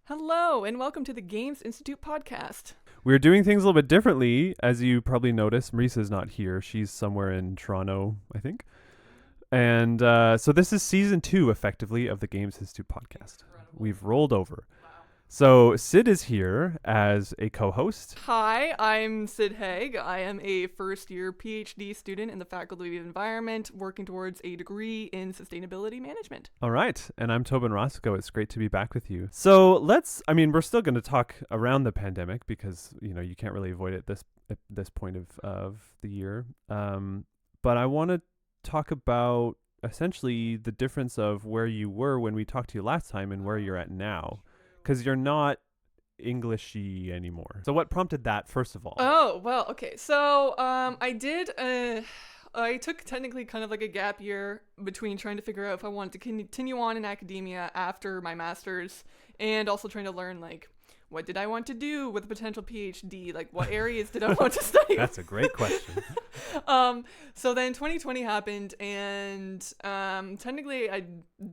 Hello, and welcome to the Games Institute podcast. We're doing things a little bit differently. As you probably noticed, Marissa's not here. She's somewhere in Toronto, I think. And so this is season 2, effectively, of the Games Institute podcast. We've rolled over. So Sid is here as a co-host. Hi, I'm Sid Heeg. I am a first-year PhD student in the Faculty of Environment, working towards a degree in sustainability management. All right. And I'm Toben Raciot. It's great to be back with you. So we're still going to talk around the pandemic because, you can't really avoid it at this point of the year. But I want to talk about essentially the difference of where you were when we talked to you last time and where you're at now. Because you're not Englishy anymore. So what prompted that, first of all? Oh, well, okay. So I took technically kind of like a gap year between trying to figure out if I wanted to continue on in academia after my master's and also trying to learn, like, what did I want to do with a potential PhD? Like, what areas did I want to study? That's a great question. So then 2020 happened, and technically I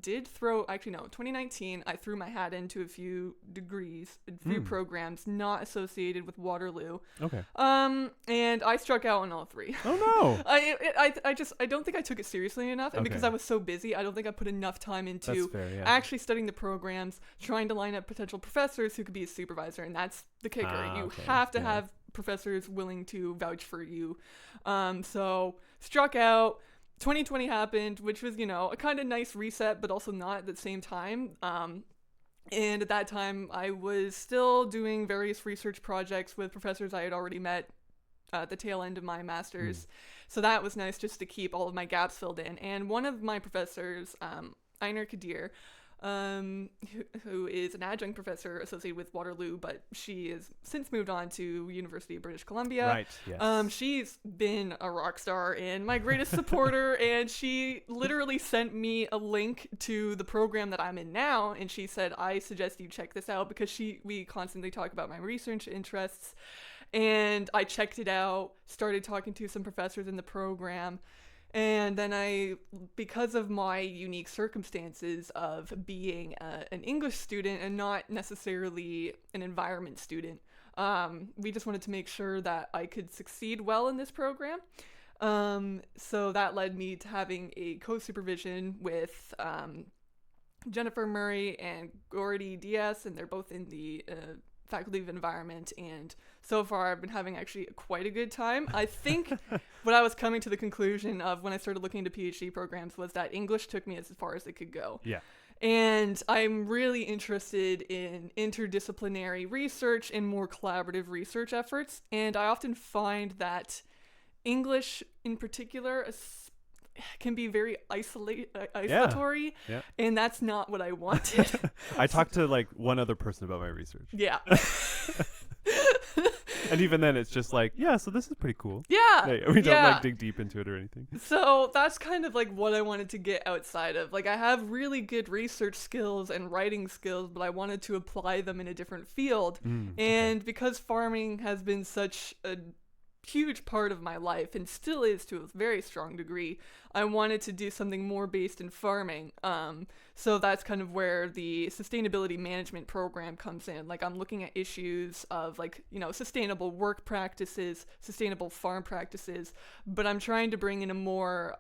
did 2019, I threw my hat into a few degrees, a few programs not associated with Waterloo. Okay. And I struck out on all three. Oh, no. I don't think I took it seriously enough, and because Okay. I was so busy, I don't think I put enough time into That's fair, yeah. actually studying the programs, trying to line up potential professors who could be a supervisor, and that's the kicker. You Okay, have to yeah. have professors willing to vouch for you. So struck out. 2020 happened, which was, a kind of nice reset, but also not at the same time. And at that time, I was still doing various research projects with professors I had already met at the tail end of my master's. So that was nice just to keep all of my gaps filled in. And one of my professors, Einar Kadir, who is an adjunct professor associated with Waterloo, but she has since moved on to University of British Columbia. Right, yes. She's been a rock star and my greatest supporter, and she literally sent me a link to the program that I'm in now, and she said, I suggest you check this out, because we constantly talk about my research interests. And I checked it out, started talking to some professors in the program, and then because of my unique circumstances of being an English student and not necessarily an environment student, we just wanted to make sure that I could succeed well in this program. So that led me to having a co-supervision with Jennifer Murray and Gordy Diaz, and they're both in the Faculty of Environment, and so far I've been having actually quite a good time. I think what I was coming to the conclusion of when I started looking into PhD programs was that English took me as far as it could go. Yeah. And I'm really interested in interdisciplinary research and more collaborative research efforts, and I often find that English in particular can be very isolatory, Yeah. and that's not what I wanted. I talked to one other person about my research. Yeah. And even then it's just like, yeah, so this is pretty cool. Yeah. We don't dig deep into it or anything. So that's kind of what I wanted to get outside of. I have really good research skills and writing skills, but I wanted to apply them in a different field. And because farming has been such a huge part of my life and still is to a very strong degree, I wanted to do something more based in farming. So that's kind of where the sustainability management program comes in. I'm looking at issues of sustainable work practices, sustainable farm practices, but I'm trying to bring in a more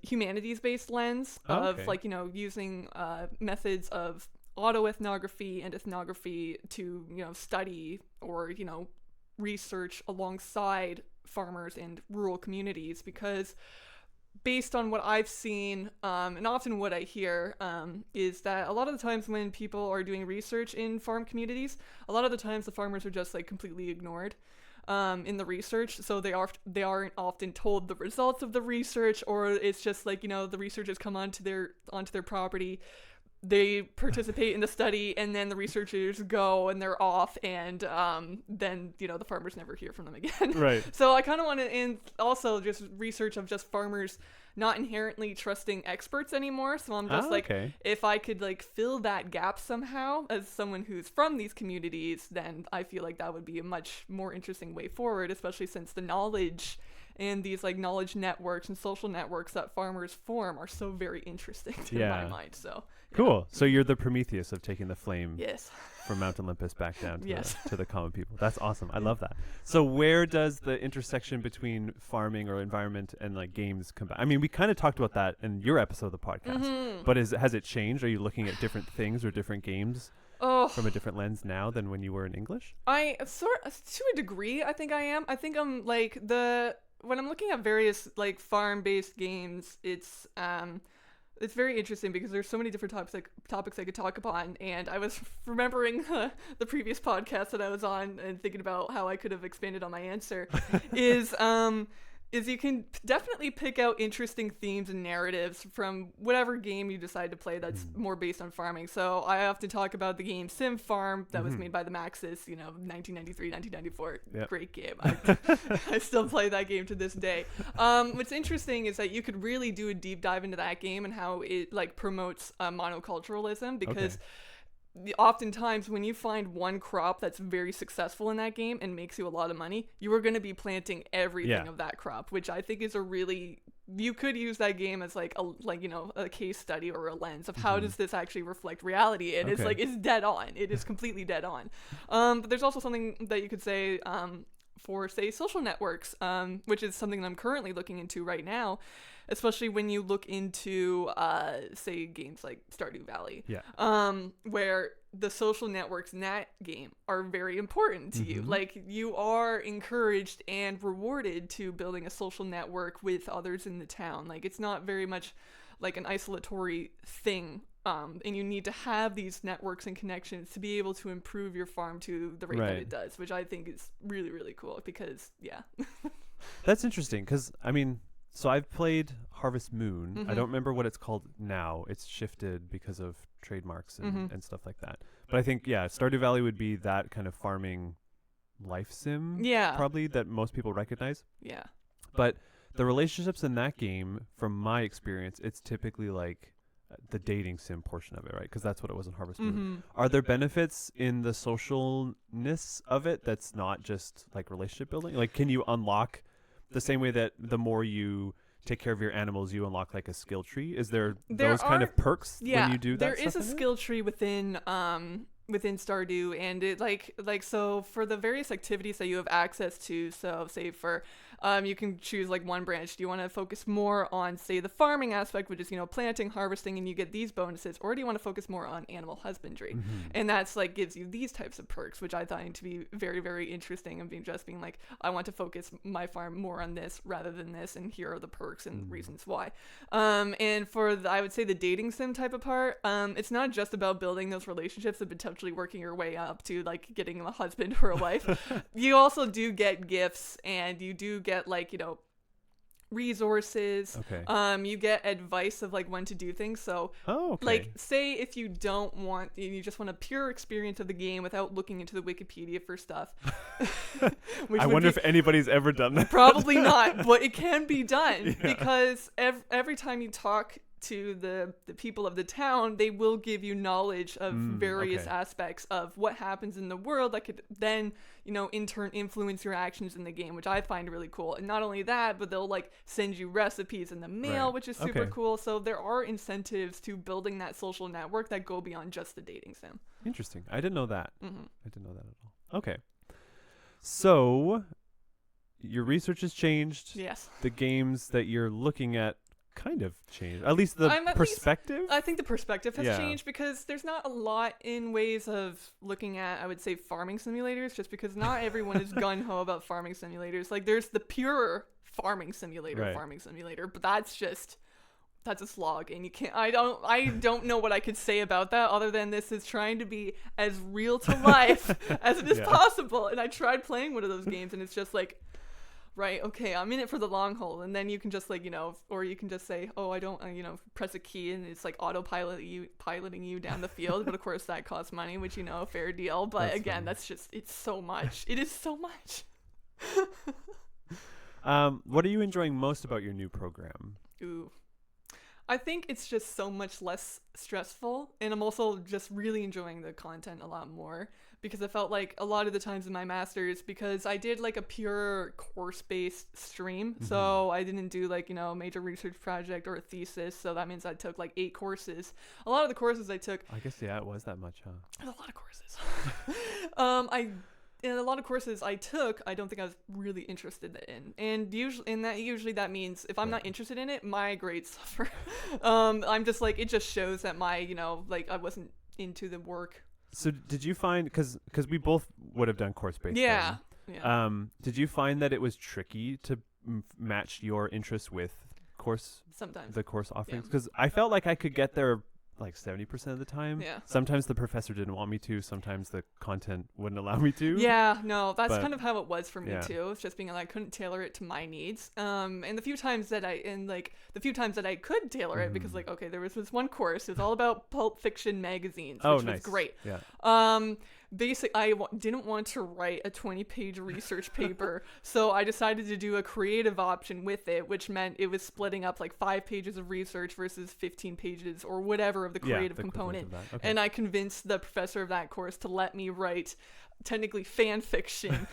humanities-based lens of using methods of autoethnography and ethnography to study or research alongside farmers and rural communities, because based on what I've seen and often what I hear is that a lot of the times when people are doing research in farm communities, a lot of the times the farmers are just completely ignored in the research, so they aren't often told the results of the research, or it's just the researchers come onto their property, they participate in the study, and then the researchers go and they're off, and then the farmers never hear from them again. Right. So I kind of want to, and also just research of just farmers not inherently trusting experts anymore. So I'm just okay. if I could fill that gap somehow as someone who's from these communities, then I feel like that would be a much more interesting way forward, especially since the knowledge and these knowledge networks and social networks that farmers form are so very interesting to my mind. So Cool. So you're the Prometheus of taking the flame Yes. from Mount Olympus back down to, Yes. to the common people. That's awesome. I love that. So where does the intersection between farming or environment and like games come back? I mean, we kind of talked about that in your episode of the podcast, but has it changed? Are you looking at different things or different games from a different lens now than when you were in English? I sort to a degree, I think I am. I think I'm like when I'm looking at various like farm-based games, it's very interesting because there's so many different topics I could talk upon, and I was remembering the previous podcast that I was on and thinking about how I could have expanded on my answer. is you can definitely pick out interesting themes and narratives from whatever game you decide to play that's more based on farming. So I often talk about the game Sim Farm that was made by the Maxis, 1993, 1994. Yep. Great game. I still play that game to this day. What's interesting is that you could really do a deep dive into that game and how it like promotes monoculturalism, because oftentimes when you find one crop that's very successful in that game and makes you a lot of money, you are going to be planting everything of that crop, which I think is you could use that game as like a case study or a lens of how does this actually reflect reality, and it's dead on. It is completely dead on. But there's also something that you could say for say social networks, which is something that I'm currently looking into right now, especially when you look into say games like Stardew Valley, where the social networks in that game are very important to you. Like, you are encouraged and rewarded to building a social network with others in the town. Like, it's not very much like an isolatory thing, and you need to have these networks and connections to be able to improve your farm to the rate that it does, which I think is really, really cool because That's interesting because I mean, so I've played Harvest Moon. I don't remember what it's called now. It's shifted because of trademarks and stuff like that. But I think, Stardew Valley would be that kind of farming life sim probably that most people recognize. Yeah. But the relationships in that game, from my experience, it's typically like the dating sim portion of it, right? Because that's what it was in Harvest Moon. Are there benefits in the socialness of it that's not just like relationship building? Like, can you unlock the same way that the more you take care of your animals, you unlock like a skill tree? Is there those kind of perks when you do that? There is a skill tree within Stardew, and it like so for the various activities that you have access to. So say for you can choose like one branch. Do you want to focus more on, say, the farming aspect, which is, planting, harvesting, and you get these bonuses, or do you want to focus more on animal husbandry? And that's like gives you these types of perks, which I find to be very, very interesting, and being like, I want to focus my farm more on this rather than this, and here are the perks and reasons why. And for I would say the dating sim type of part, it's not just about building those relationships and potentially working your way up to like getting a husband or a wife. You also do get gifts, and you do get like resources. You get advice of like when to do things. So like, say if you don't want, you just want a pure experience of the game without looking into the Wikipedia for stuff. I wonder if anybody's ever done that. Probably not, but it can be done because every time you talk to the people of the town, they will give you knowledge of various aspects of what happens in the world that could then, in turn influence your actions in the game, which I find really cool. And not only that, but they'll like send you recipes in the mail, which is super cool. So there are incentives to building that social network that go beyond just the dating sim. Interesting. I didn't know that. I didn't know that at all. Okay. So your research has changed. Yes. The games that you're looking at kind of changed, at least the perspective. I think the perspective has changed because there's not a lot in ways of looking at, I would say, farming simulators, just because not everyone is gung-ho about farming simulators. Like, there's the pure farming simulator, but that's a slog, and you can't. I don't know what I could say about that other than this is trying to be as real to life as it is possible. And I tried playing one of those games, and it's just like, right, okay, I'm in it for the long haul, and then you can just like, or you can just say, oh, I don't, press a key, and it's like piloting you down the field, but of course that costs money, which, fair deal, but again, that's just, it's so much. It is so much. What are you enjoying most about your new program? Ooh. I think it's just so much less stressful, and I'm also just really enjoying the content a lot more because I felt like a lot of the times in my masters, because I did like a pure course-based stream, so I didn't do like, a major research project or a thesis, so that means I took like 8 courses. A lot of the courses I took, I guess, yeah, it was that much, huh? there's a lot of courses. In a lot of courses I took, I don't think I was really interested in, and usually that means if I'm not interested in it, my grades suffer. I'm just like, it just shows that my, like I wasn't into the work. So did you find, because we both would have done course-based Yeah. learning. Yeah. Did you find that it was tricky to match your interests with Sometimes. the course offerings? Yeah. Because I felt like I could get there like 70% of the time. Yeah. Sometimes the professor didn't want me to. Sometimes the content wouldn't allow me to. Yeah, no, that's But, kind of how it was for me yeah. too. It's just being like I couldn't tailor it to my needs. And the few times that I could tailor it, because like, okay, there was this one course. It was all about pulp fiction magazines, which nice. was great. Yeah. I didn't want to write a 20-page research paper, so I decided to do a creative option with it, which meant it was splitting up like 5 pages of research versus 15 pages or whatever of the creative the equivalent component. of that. Okay. And I convinced the professor of that course to let me write technically fan fiction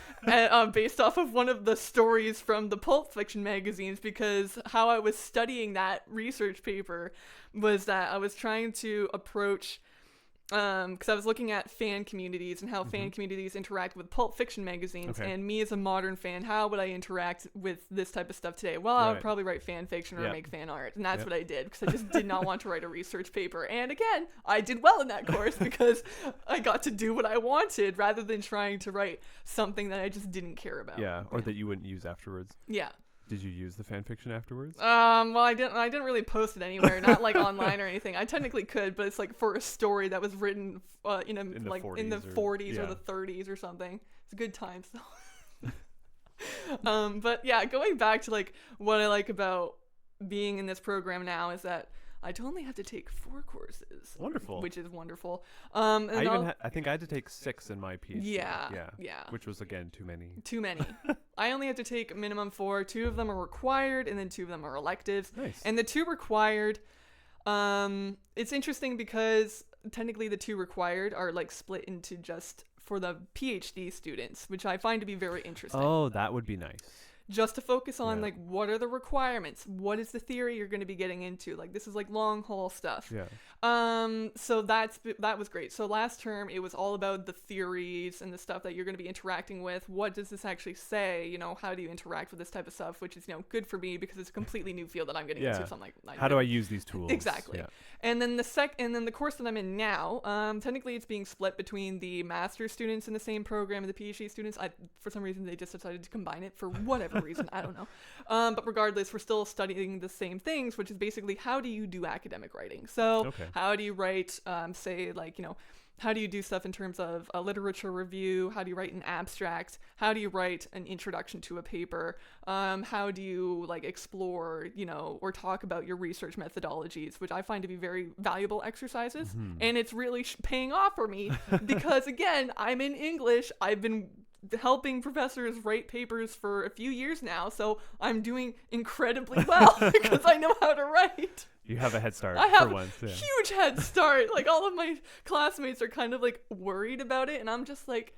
based off of one of the stories from the pulp fiction magazines, because how I was studying that research paper was that I was trying to approach, because I was looking at fan communities and how fan communities interact with pulp fiction magazines, Okay. and me as a modern fan, how would I interact with this type of stuff today? Well, I would Right. probably write fan fiction or Yep. make fan art, and that's Yep. what I did, because I just did not want to write a research paper. And again, I did well in that course because I got to do what I wanted rather than trying to write something that I just didn't care about. Yeah, or that you wouldn't use afterwards. Yeah. Did you use the fan fiction afterwards? Well, I didn't really post it anywhere, not like online or anything. I technically could, but it's like for a story that was written in the 40s or the 30s or something. It's a good time. So. But yeah, going back to like what I like about being in this program now is that I only have to take 4 courses. Wonderful. Which is wonderful. And I think I had to take 6 in my PhD. Yeah. Which was, again, too many. Too many. I only have to take a minimum 4. 2 of them are required, and then 2 of them are electives. Nice. And the 2 required, it's interesting because technically the 2 required are like split into just for the PhD students, which I find to be very interesting. Oh, that would be nice. Just to focus on Yeah. like what are the requirements, what is the theory you're going to be getting into, like this is like long haul stuff. Yeah. So that was great. So last term it was all about the theories and the stuff that you're going to be interacting with. What does this actually say? How do you interact with this type of stuff, which is good for me because it's a completely new field that I'm getting into. So I'm like, how do I use these tools? Exactly. Yeah. And then the course that I'm in now, technically it's being split between the master's students in the same program and the PhD students. For some reason they just decided to combine it for whatever reason, I don't know. But regardless, we're still studying the same things, which is basically how do you do academic writing? So Okay. how do you write, how do you do stuff in terms of a literature review? How do you write an abstract? How do you write an introduction to a paper? How do you explore, or talk about your research methodologies, which I find to be very valuable exercises. And it's really paying off for me because again, I'm in English. I've been helping professors write papers for a few years now, so I'm doing incredibly well because I know how to write. You have a head start I have for once. Yeah. huge head start. All of my classmates are kind of worried about it, and I'm just like,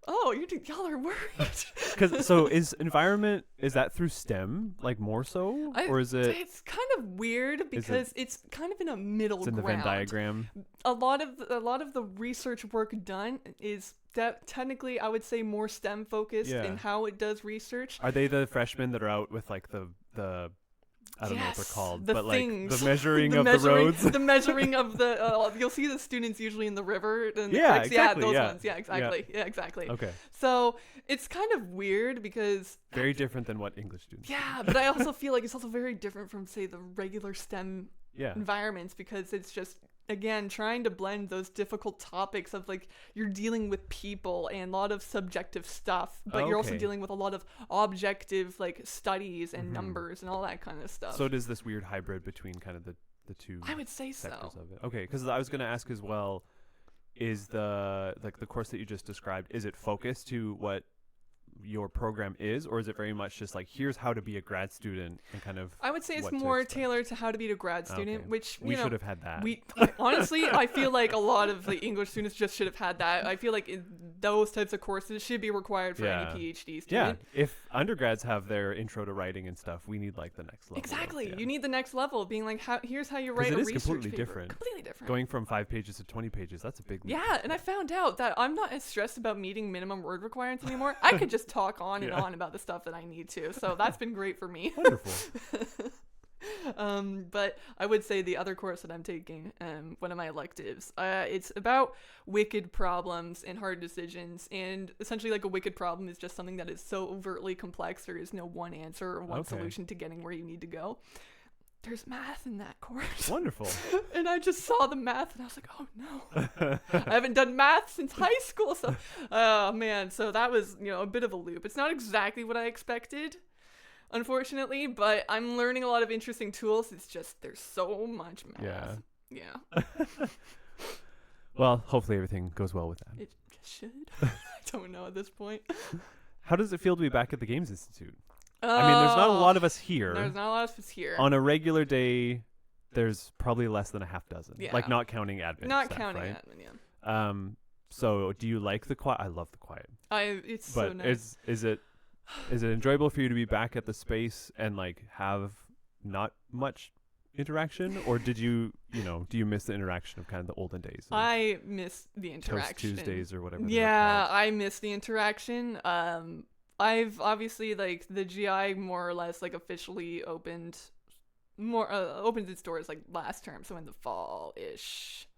oh, y'all are worried. So is that through STEM, more so? Or is it? It's kind of weird because it's kind of in a middle It's in the ground. Venn diagram. A lot of the research work done is that technically I would say more STEM focused in how it does research. Are they the freshmen that are out with the I don't know what they're called, the but things. the measuring The of the roads. The measuring of the you'll see the students usually in the river and the Yeah, creeks. exactly, Those yeah. ones. Yeah, exactly. Yeah, exactly. Okay. So it's kind of weird because Very different than what English students. yeah, but I also feel like it's also very different from say the regular STEM Yeah. environments because it's just again trying to blend those difficult topics of you're dealing with people and a lot of subjective stuff, but you're also Okay. dealing with a lot of objective studies and numbers and all that kind of stuff. So it is this weird hybrid between kind of the two I would say sectors so. of it. Okay, because I was going to ask as well, is the course that you just described, is it focused to what your program is, or is it very much just like here's how to be a grad student and kind of? I would say it's what to more expect? tailored to how to be a grad student, Okay. which We should have had that. Honestly, I feel like a lot of the English students just should have had that. I feel like those types of courses should be required for Yeah. any PhD student. Yeah, if undergrads have their intro to writing and stuff, we need like the next level. Exactly. Yeah. You need the next level of being like, here's how you 'Cause write it a is research completely paper. different. Completely different. Going from 5 pages to 20 pages, that's a big leap. Yeah, and I found out that I'm not as stressed about meeting minimum word requirements anymore. I could just talk on and Yeah. on about the stuff that I need to. So that's been great for me. Wonderful. But I would say the other course that I'm taking, one of my electives, it's about wicked problems and hard decisions. And essentially, like, a wicked problem is just something that is so overtly complex. There is no one answer or one Okay. solution to getting where you need to go. There's math in that course. Wonderful. And I just saw the math and I was like, oh no. I haven't done math since high school. So, oh man. So that was, a bit of a loop. It's not exactly what I expected, unfortunately, but I'm learning a lot of interesting tools. It's just, there's so much math. Yeah. Well, hopefully everything goes well with that. It just should. I don't know at this point. How does it feel to be back at the Games Institute? I mean, there's not a lot of us here. There's not a lot of us here. On a regular day, there's probably less than a half dozen. Yeah. Like, not counting admin not stuff, counting right? admin, yeah. So do you like the quiet? I love the quiet. It's so But nice. is it enjoyable for you to be back at the space and like have not much interaction, or did you do you miss the interaction of kind of the olden days? Of I miss the Toast interaction. Tuesdays or whatever. Yeah, I miss the interaction. I've obviously, like, the GI more or less like officially opened its doors like last term, so in the fall ish.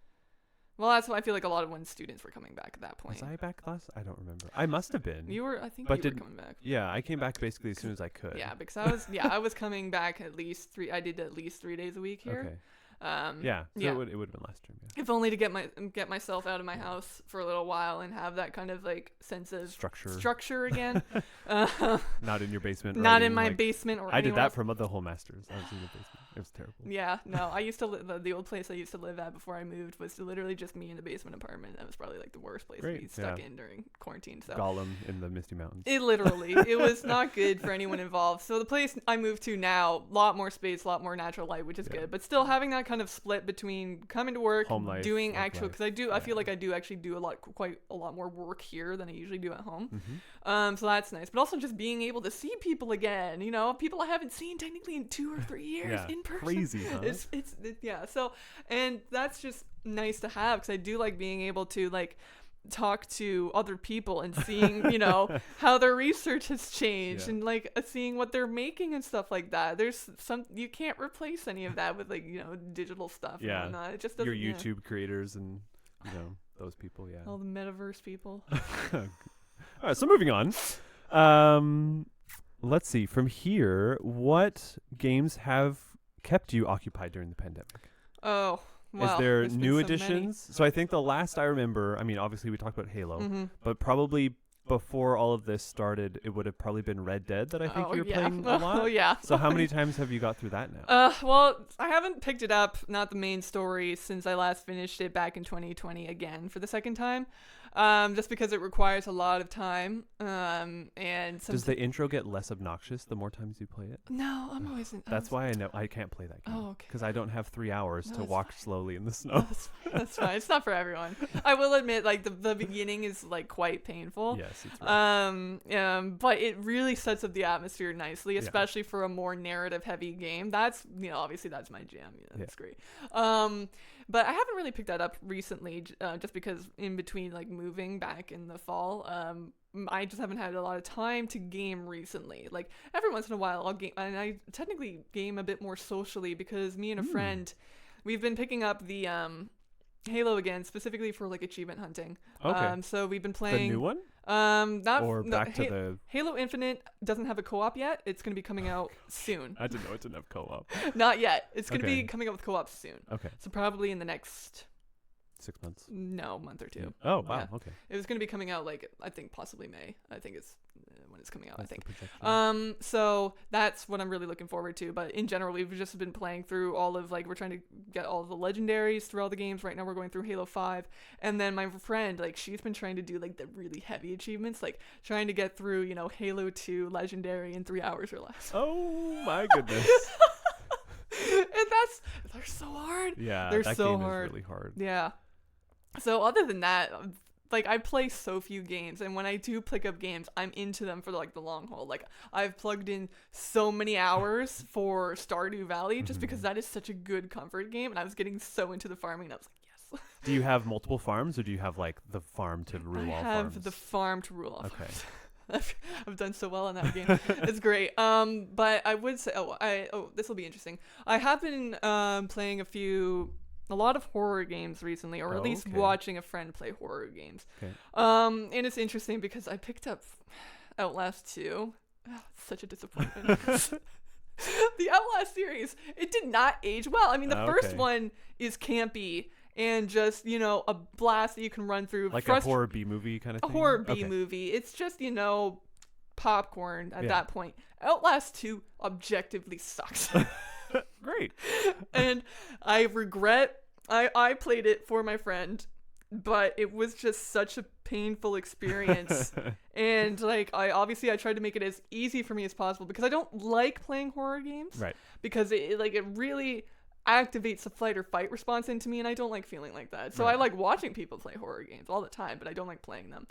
Well, that's why I feel like a lot of when students were coming back at that point. Was I back last? I don't remember. I must have been. You were, I think, But you were coming back. Yeah, I came back basically as soon as I could. Yeah, because I was coming back at least 3. I did at least 3 days a week here. Okay. Yeah. So it would have been last term. Yeah. If only to get myself out of my house for a little while and have that kind of like sense of structure again. Not in your basement. Not writing, in my like, basement or I did anywhere that else. for the whole masters. I was in the basement. It was terrible. Yeah, no, I used to live, the old place I used to live at before I moved was literally just me in a basement apartment. That was probably like the worst place to be stuck in during quarantine. So Gollum in the Misty Mountains. it was not good for anyone involved. So the place I moved to now, a lot more space, a lot more natural light, which is good. But still having that kind of split between coming to work, Home life, doing work actual, life. because I feel like I do actually do quite a lot more work here than I usually do at home. Mm-hmm. So that's nice. But also just being able to see people again, people I haven't seen technically in 2 or 3 years in person. Crazy, huh? Yeah. So, and that's just nice to have, because I do like being able to like talk to other people and seeing how their research has changed and like seeing what they're making and stuff like that. There's you can't replace any of that with like digital stuff and whatnot. It just doesn't. Your YouTube creators and those people. Yeah. All the metaverse people. All right. So moving on. Let's see. From here, what games have kept you occupied during the pandemic? Oh. Well, is there there's been new so additions? So I think the last I remember, I mean, obviously we talked about Halo, many. but probably before all of this started, it would have probably been Red Dead that I think you were playing a lot. Oh yeah. So how many times have you got through that now? Well, I haven't picked it up, not the main story, since I last finished it back in 2020 again for the second time. Just because it requires a lot of time. And does the intro get less obnoxious the more times you play it? No, I'm always in. That's why I know I can't play that game. Oh, okay. Because I don't have 3 hours to that's walk slowly in the snow. That's fine. It's not for everyone. I will admit, like the beginning is like quite painful. Yes, it's rough. But it really sets up the atmosphere nicely, especially for a more narrative-heavy game. That's obviously that's my jam. That's great. But I haven't really picked that up recently, just because in between like moving back in the fall, I just haven't had a lot of time to game recently. Like every once in a while I'll game, and I technically game a bit more socially because me and a friend, we've been picking up the Halo again, specifically for like achievement hunting. Okay. So we've been playing the new one? Halo Infinite doesn't have a co-op yet. It's going to be coming out soon. I didn't know it didn't have co-op. Not yet. It's going to be coming out with co-op soon. Okay. So probably in the next 6 months. month or two. Oh wow. Yeah. Okay. It was going to be coming out like I think possibly May. I think it's when it's coming out, That's I think. the projection. So that's what I'm really looking forward to. But in general, we've just been playing through all of, like, we're trying to get all the legendaries through all the games. Right now we're going through Halo 5. And then my friend, like, she's been trying to do, like, the really heavy achievements, like trying to get through, you know, Halo 2 legendary in 3 hours or less. Oh my goodness. And they're so hard. Yeah, They're that so game hard. is really hard. Yeah. So other than that, like, I play so few games, and when I do pick up games, I'm into them for, like, the long haul. Like, I've plugged in so many hours for Stardew Valley just because that is such a good comfort game, and I was getting so into the farming, and I was like, yes. Do you have multiple farms, or do you have, like, the farm to rule all farms? I have the farm to rule all Okay. farms. I've done so well in that game. It's great. But I would say, this will be interesting. I have been playing a lot of horror games recently, or at least watching a friend play horror games. Okay. And it's interesting because I picked up Outlast 2. Oh, such a disappointment. The Outlast series, it did not age well. I mean, the first one is campy and just, you know, a blast that you can run through. Like a horror B movie kind of thing? A horror B movie. It's just, you know, popcorn at that point. Outlast 2 objectively sucks. Great. And I regret I played it for my friend, but it was just such a painful experience. And, like, I tried to make it as easy for me as possible because I don't like playing horror games. Right. Because it really activates the flight or fight response into me, and I don't like feeling like that. So I like watching people play horror games all the time, but I don't like playing them.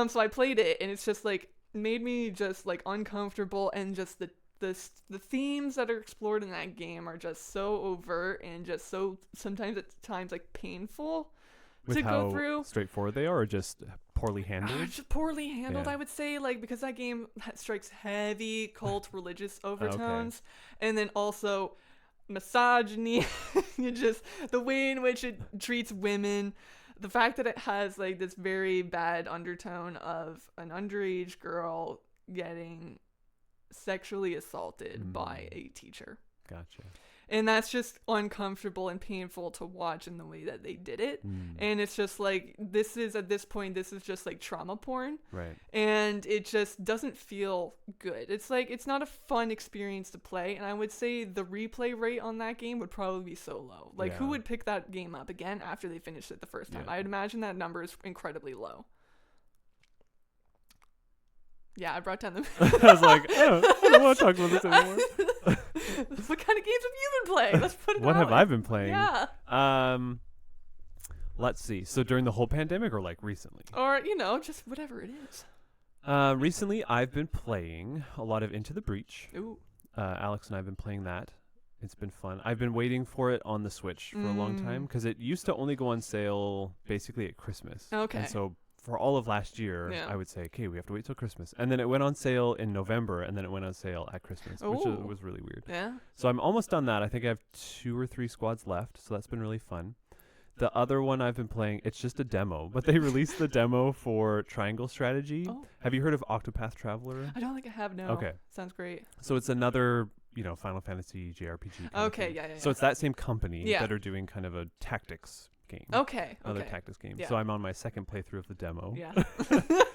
So I played it, and it's just, like, made me just, like, uncomfortable, and just the themes that are explored in that game are just so overt and just so sometimes at times, like, painful to go through. Straightforward they are, or just poorly handled? Just poorly handled, I would say, like, because that game strikes heavy cult religious overtones, and then also misogyny, just the way in which it treats women, the fact that it has, like, this very bad undertone of an underage girl getting sexually assaulted by a teacher. Gotcha. And that's just uncomfortable and painful to watch in the way that they did it. And it's just like, at this point, this is just like trauma porn. Right. And it just doesn't feel good. It's like, it's not a fun experience to play. And I would say the replay rate on that game would probably be so low. Like, who would pick that game up again after they finished it the first time? I'd imagine that number is incredibly low. Yeah, I brought down the... I was like, I don't want to talk about this anymore. What kind of games have you been playing? Let's put it What have way. I been playing? Yeah. Let's see. So during the whole pandemic, or like recently? Or, you know, just whatever it is. Recently, I've been playing a lot of Into the Breach. Ooh. Alex and I have been playing that. It's been fun. I've been waiting for it on the Switch for a long time because it used to only go on sale basically at Christmas. Okay. And so for all of last year, I would say, okay, we have to wait till Christmas. And then it went on sale in November, and then it went on sale at Christmas, which was really weird. Yeah. So I'm almost done that. I think I have 2 or 3 squads left, so that's been really fun. The other one I've been playing, it's just a demo, but they released the demo for Triangle Strategy. Oh. Have you heard of Octopath Traveler? I don't think I have, no. Okay. Sounds great. So it's another, Final Fantasy JRPG. Okay, yeah. So it's that same company Yeah. that are doing kind of a tactics game. Okay. Another tactics game. Yeah. So I'm on my second playthrough of the demo. Yeah.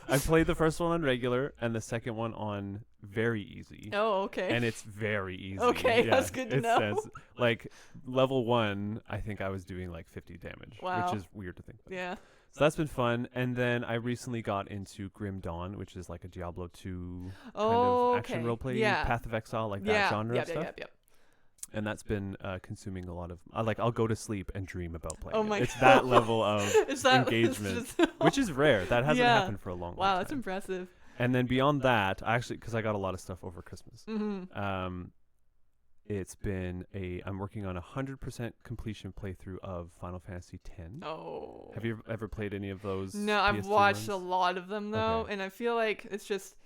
I played the first one on regular and the second one on very easy. Oh, okay. And it's very easy. Okay, that's good to know. It says, like, level 1, I think I was doing like 50 damage, Wow. which is weird to think about. Yeah. So that's been fun. And then I recently got into Grim Dawn, which is like a Diablo 2 kind of action roleplay, Path of Exile, like that genre of stuff. Yep. And that's been consuming a lot of... I'll go to sleep and dream about playing Oh my it. It's God. that level of engagement, just... which is rare. That hasn't happened for a long, Wow, long time. that's impressive. And then beyond that, because I got a lot of stuff over Christmas, it's been I'm working on 100% completion playthrough of Final Fantasy X. Oh. Have you ever played any of those? No, I've PS2 watched ones? a lot of them, though, Okay. and I feel like it's just...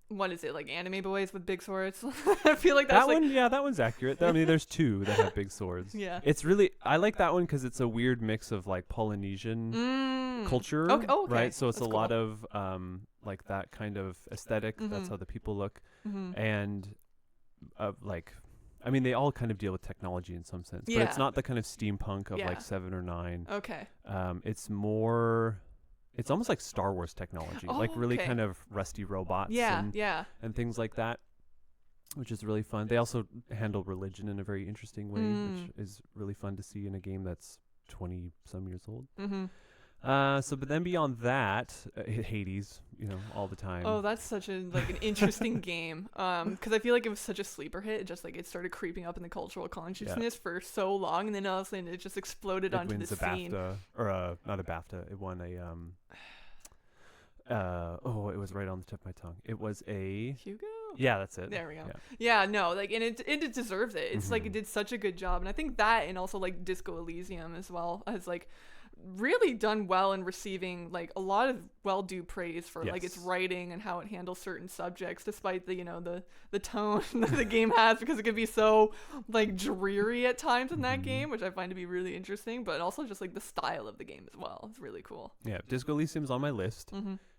What is it, like anime boys with big swords? I feel like that's that one's accurate. I mean, there's 2 that have big swords. Yeah. It's really, I like that one because it's a weird mix of like Polynesian culture, Okay. right? So it's That's a lot of like that kind of aesthetic. That's how the people look, and like, I mean, they all kind of deal with technology in some sense, but it's not the kind of steampunk of like 7 or 9. Okay. It's more it's almost like Star Wars technology, Oh, like really okay. kind of rusty robots Yeah, yeah. and things like that, which is really fun. They also handle religion in a very interesting way, which is really fun to see in a game that's 20 some years old. Mm-hmm. But then beyond that, Hades, all the time. Oh, that's such an interesting game. Because I feel like it was such a sleeper hit. It just it started creeping up in the cultural consciousness for so long, and then all of a sudden it just exploded It onto the wins a scene. BAFTA, or not a BAFTA. It won a it was right on the tip of my tongue. It was a Hugo. Yeah, that's it. There we go. Yeah. Yeah, no, and it deserves it. It's it did such a good job, and I think that, and also Disco Elysium as well, has really done well in receiving a lot of well-due praise for its writing and how it handles certain subjects, despite the the tone that the game has, because it can be so dreary at times in that game, which I find to be really interesting, but also just the style of the game as well. It's really cool. Yeah, Disco Elysium's on my list.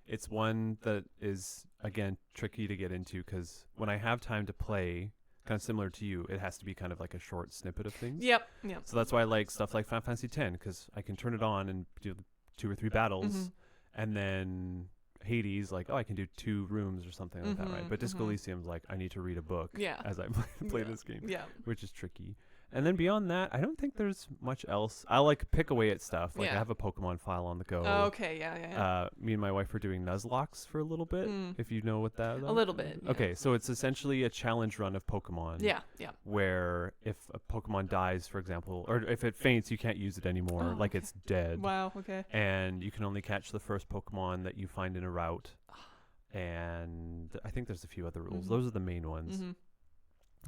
It's one that is, again, tricky to get into because when I have time to play, kind of similar to you, it has to be kind of like a short snippet of things. Yep. So that's why I like stuff like Final Fantasy X, because I can turn it on and do 2 or 3 battles, and then Hades, I can do 2 rooms or something like that, right? But Disco Elysium's I need to read a book as I play this game, which is tricky. And then beyond that, I don't think there's much else. I pick away at stuff. I have a Pokemon file on the go. Oh, okay, yeah. Me and my wife were doing Nuzlocke for a little bit, if you know what that is. A little bit. Yeah. Okay, so it's essentially a challenge run of Pokemon. Yeah. Where if a Pokemon dies, for example, or if it faints, you can't use it anymore. It's dead. Wow, okay. And you can only catch the first Pokemon that you find in a route. And I think there's a few other rules. Those are the main ones.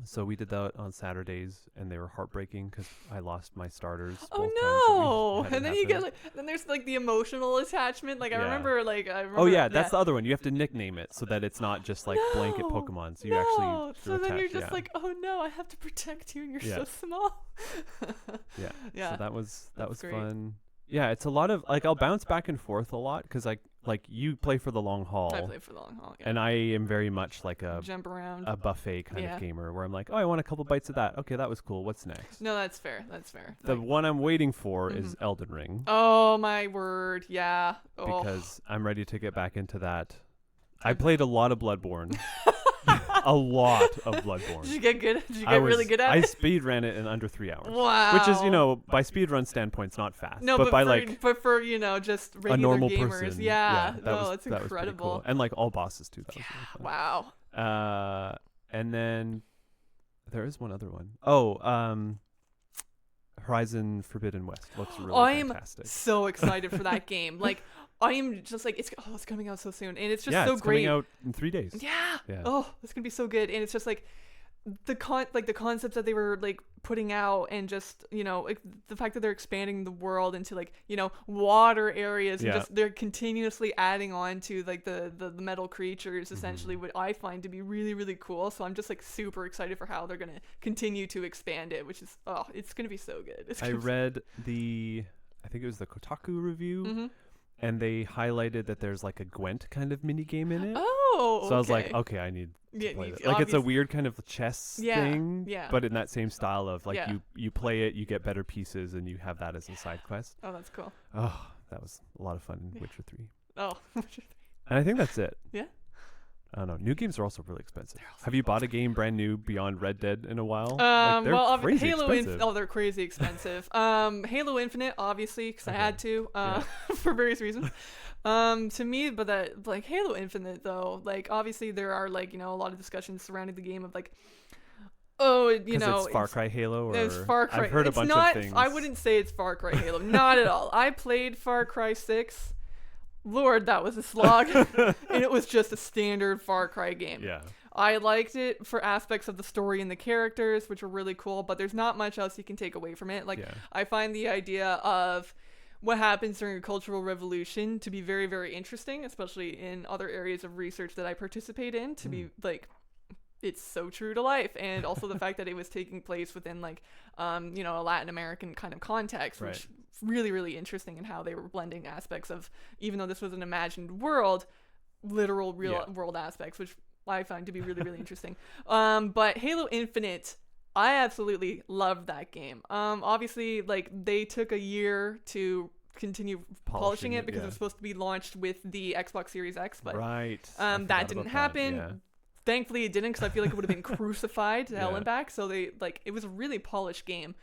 So we did that on Saturdays, and they were heartbreaking because I lost my starters. Oh no! And then you get then there's the emotional attachment. I remember Oh yeah, that's the other one. You have to nickname it so that it's not just blanket Pokemon. So you actually so then you're just oh no, I have to protect you, and you're so small. Yeah. So that was great. fun. Yeah, it's a lot of I'll bounce back and forth a lot because you play for the long haul. I play for the long haul, yeah. And I am very much a jump around, a buffet kind of gamer where I'm I want a couple bites of that. Okay, that was cool. What's next? No, that's fair. The one I'm waiting for is Elden Ring. Oh my word, yeah. Because I'm ready to get back into that. I played a lot of Bloodborne. A lot of Bloodborne. Did you get good? Did you get really good at it? I speed ran it in under 3 hours. Wow. Which is, by speed run standpoints, not fast. No, but for just regular a normal gamers. person. Yeah. That's incredible. That was pretty cool. And all bosses too. That was really fun. Wow. And then there is one other one. Oh, Horizon Forbidden West looks really fantastic. I'm so excited for that game. I am just it's coming out so soon, and it's just so it's great. Coming out in 3 days. Yeah. Oh, it's gonna be so good, and it's just the concepts that they were putting out, and just the fact that they're expanding the world into water areas, and just they're continuously adding on to the metal creatures, essentially, what I find to be really, really cool. So I'm just super excited for how they're gonna continue to expand it, which is it's gonna be so good. I read I think it was the Kotaku review. And they highlighted that there's a Gwent kind of mini game in it. Oh, so I was okay, I need to play this. It's a weird kind of chess thing, but in that same style of you play it, you get better pieces, and you have that as a side quest. Oh, that's cool. Oh, that was a lot of fun in Witcher 3. Oh, Witcher 3. And I think that's it. Yeah. I don't know. New games are also really expensive. Have you bought a game brand new beyond Red Dead in a while? Well, crazy Halo expensive. They're crazy expensive. Halo Infinite, obviously, because I had to for various reasons. To me, but that Halo Infinite though, obviously there are a lot of discussions surrounding the game of it's Far Cry Halo, or it's Far Cry. I've heard a bunch of things. I wouldn't say it's Far Cry Halo, not at all. I played Far Cry 6. Lord, that was a slog. And it was just a standard Far Cry game. Yeah. I liked it for aspects of the story and the characters, which were really cool, but there's not much else you can take away from it. I find the idea of what happens during a cultural revolution to be very, very interesting, especially in other areas of research that I participate in, to be it's so true to life. And also the fact that it was taking place within a Latin American kind of context, which really, really interesting, and how they were blending aspects of, even though this was an imagined world, literal real world aspects, which I find to be really, really interesting. But Halo Infinite, I absolutely loved that game. Obviously, they took a year to continue polishing it because it was supposed to be launched with the Xbox Series X, but that didn't happen. Yeah. Thankfully it didn't, because I feel like it would have been crucified to hell and back. So they it was a really polished game.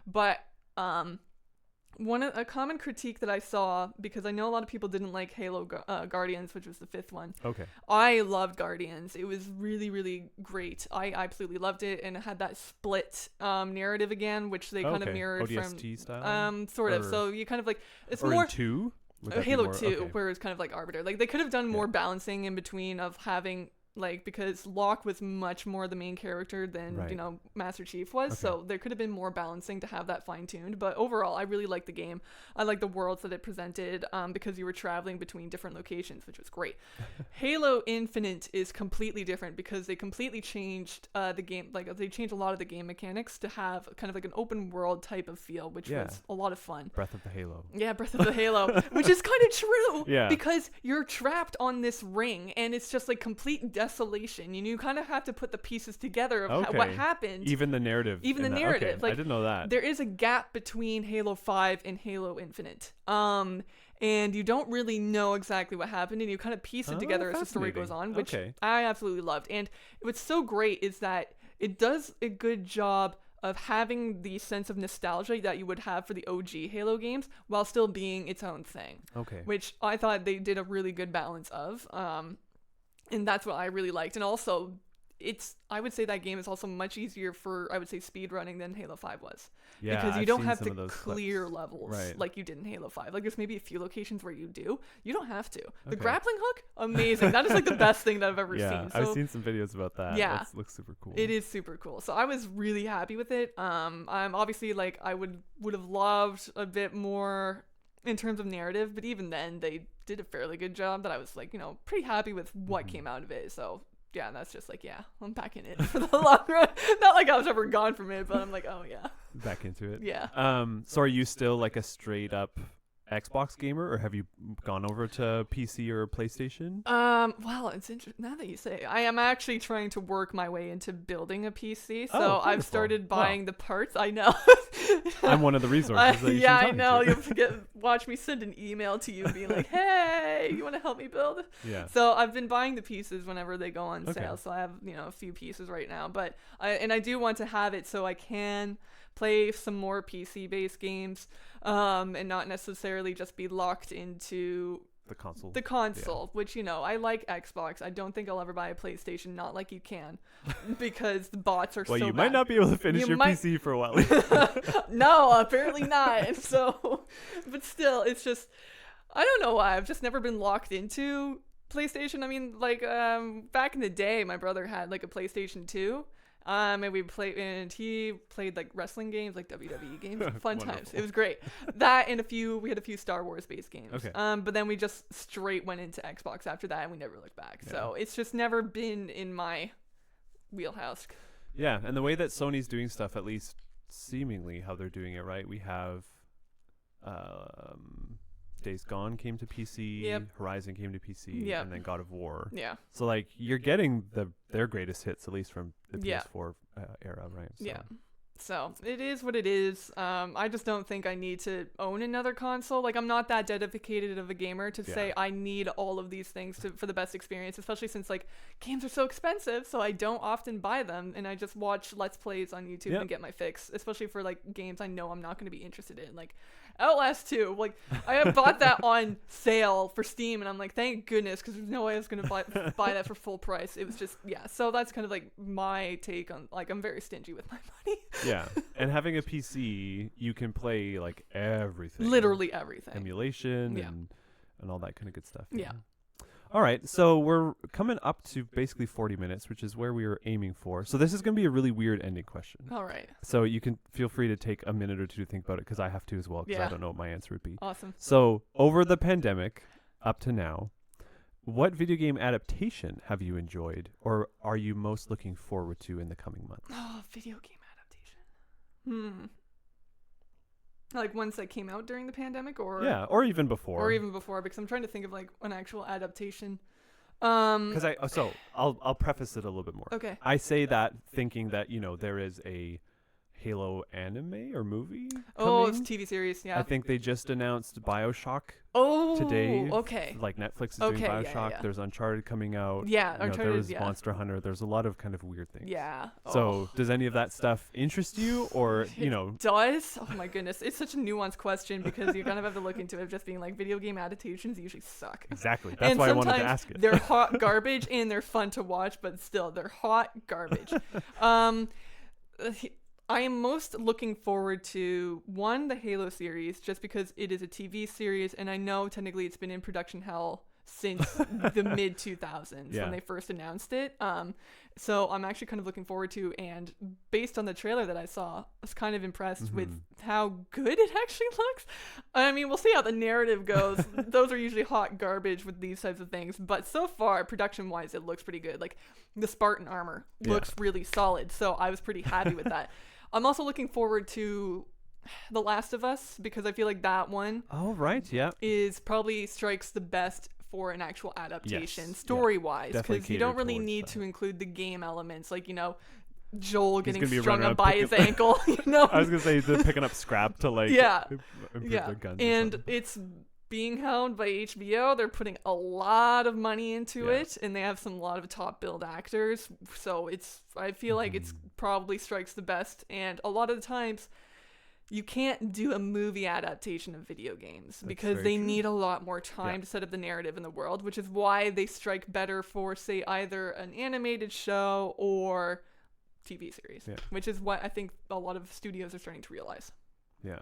But a common critique that I saw, because I know a lot of people didn't like Halo Guardians, which was the 5th one. Okay. I loved Guardians. It was really, really great. I absolutely loved it, and it had that split narrative again, which they kind of mirrored ODST from style? sort of. So you kind of like, it's or more in 2? Halo 2, where it's kind of like arbiter. Like they could have done more balancing in between of having, like, because Locke was much more the main character than, you know, Master Chief was. So there could have been more balancing to have that fine-tuned. But overall, I really liked the game. I liked the worlds that it presented, because you were traveling between different locations, which was great. Halo Infinite is completely different because they completely changed the game. Like, they changed a lot of the game mechanics to have kind of like an open world type of feel, which was a lot of fun. Breath of the Halo. Yeah, Breath of the Halo, which is kind of true. Yeah. Because you're trapped on this ring, and it's just like complete desolation, and you kind of have to put the pieces together of what happened. Even the narrative. Okay. Like, I didn't know that. There is a gap between Halo 5 and Halo Infinite. And you don't really know exactly what happened, and you kind of piece it together as the story goes on, which I absolutely loved. And what's so great is that it does a good job of having the sense of nostalgia that you would have for the OG Halo games while still being its own thing. Okay. Which I thought they did a really good balance of. And that's what I really liked. And also, I would say that game is also much easier for, I would say, speed running than Halo 5 was. Yeah, because you don't have to clear levels like you did in Halo 5. Like, there's maybe a few locations where you do. You don't have to. The grappling hook, amazing. That is like the best thing that I've ever seen. So, I've seen some videos about that. Yeah. That looks super cool. It is super cool. So I was really happy with it. I'm obviously, like, I would have loved a bit more in terms of narrative, but even then they did a fairly good job that I was, like, you know, pretty happy with what came out of it. So yeah, that's just like, I'm back in it for the long run. Not like I was ever gone from it, but I'm like, oh yeah, back into it. Yeah. So are you still like a straight up Xbox gamer, or have you gone over to PC or PlayStation? Well, it's interesting now that you say. I am actually trying to work my way into building a PC, so I've started buying the parts. I know. I'm one of the resources. That you I know. You have to watch me send an email to you being like, "Hey, you want to help me build?" Yeah. So I've been buying the pieces whenever they go on sale. So I have, you know, a few pieces right now, but I do want to have it so I can play some more PC-based games, and not necessarily just be locked into the console, which, you know, I like Xbox. I don't think I'll ever buy a PlayStation, not like you can, because the bots are so bad. Well, you might not be able to finish your PC for a while. No, apparently not. So, but still, it's just, I don't know why. I've just never been locked into PlayStation. I mean, like, back in the day, my brother had like a PlayStation 2. And he played like wrestling games, like WWE games. Fun times. It was great. That and we had a few Star Wars based games. Okay. But then we just straight went into Xbox after that, and we never looked back. Yeah. So it's just never been in my wheelhouse. Yeah, and the way that Sony's doing stuff, at least seemingly how they're doing it, right? We have Days Gone came to PC, Horizon came to PC, and then God of War. Yeah. So like you're getting their greatest hits, at least from the PS4 era, right? So. Yeah. So it is what it is. I just don't think I need to own another console. Like, I'm not that dedicated of a gamer to say I need all of these things for the best experience, especially since like games are so expensive. So I don't often buy them, and I just watch Let's Plays on YouTube and get my fix, especially for like games I know I'm not going to be interested in. Like Outlast 2, like I have bought that on sale for Steam, and I'm like, thank goodness, because there's no way I was going to buy that for full price. It was just, so that's kind of like my take on, like, I'm very stingy with my money. Yeah, and having a PC, you can play like everything. Literally everything. Emulation and all that kind of good stuff. Yeah. All right, so we're coming up to basically 40 minutes, which is where we were aiming for. So this is going to be a really weird ending question. All right. So you can feel free to take a minute or two to think about it, because I have to as well, because I don't know what my answer would be. Awesome. So over the pandemic up to now, what video game adaptation have you enjoyed, or are you most looking forward to in the coming months? Oh, video game adaptation. Like ones that came out during the pandemic, or even before, because I'm trying to think of like an actual adaptation. Because I'll preface it a little bit more. Okay. I say that thinking that, you know, there is a Halo anime or movie Oh, it's coming. TV series. Yeah. I think they just announced BioShock Oh, today. okay. Like Netflix is doing Okay, yeah, BioShock. yeah. There's Uncharted coming out. Yeah, There Uncharted. was Yeah. Monster Hunter. There's a lot of kind of weird things. Yeah. So does any of that stuff interest you, or Does? Oh my goodness, it's such a nuanced question because you kind of have to look into it. Just being like, video game adaptations usually suck. Exactly. That's And why I wanted to sometimes ask it. They're hot garbage and they're fun to watch, but still, they're hot garbage. I am most looking forward to the Halo series, just because it is a TV series, and I know technically it's been in production hell since the mid 2000s Yeah. when they first announced it. So I'm actually kind of looking forward to, and based on the trailer that I saw, I was kind of impressed with how good it actually looks. I mean, we'll see how the narrative goes. Those are usually hot garbage with these types of things, but so far, production-wise, it looks pretty good. Like, the Spartan armor looks really solid, so I was pretty happy with that. I'm also looking forward to The Last of Us, because I feel like that one is probably strikes the best for an actual adaptation, story-wise, because you don't really need to include the game elements, like, Joel getting strung up by his ankle, I was gonna say they're picking up scrap to like improve their guns. And it's being held by HBO. They're putting a lot of money into it, and they have a lot of top billed actors, so I feel like it's probably strikes the best. And a lot of the times you can't do a movie adaptation of video games because they need a lot more time to set up the narrative in the world, which is why they strike better for, say, either an animated show or TV series, which is what I think a lot of studios are starting to realize. Yeah.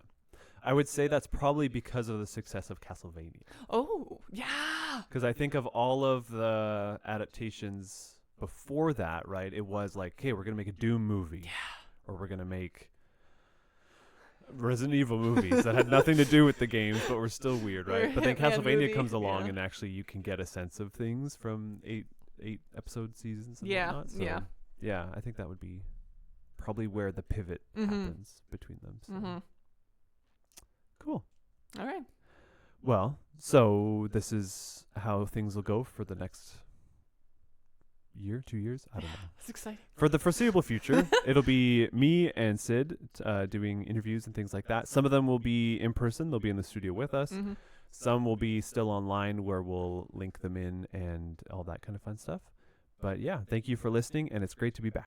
I would say that's probably because of the success of Castlevania. Oh, yeah. Because I think of all of the adaptations before that, right, it was like, okay, we're going to make a Doom movie. Or we're going to make Resident Evil movies that had nothing to do with the games, but were still weird, right? But then Castlevania comes along, and actually you can get a sense of things from eight episode seasons and whatnot. So, yeah, I think that would be probably where the pivot happens between them. So. Cool. All right. Well, so this is how things will go for the next year, 2 years? I don't know. It's exciting. For the foreseeable future, it'll be me and Sid doing interviews and things like that. Some of them will be in person. They'll be in the studio with us. Some will be still online where we'll link them in and all that kind of fun stuff. But yeah, thank you for listening, and it's great to be back.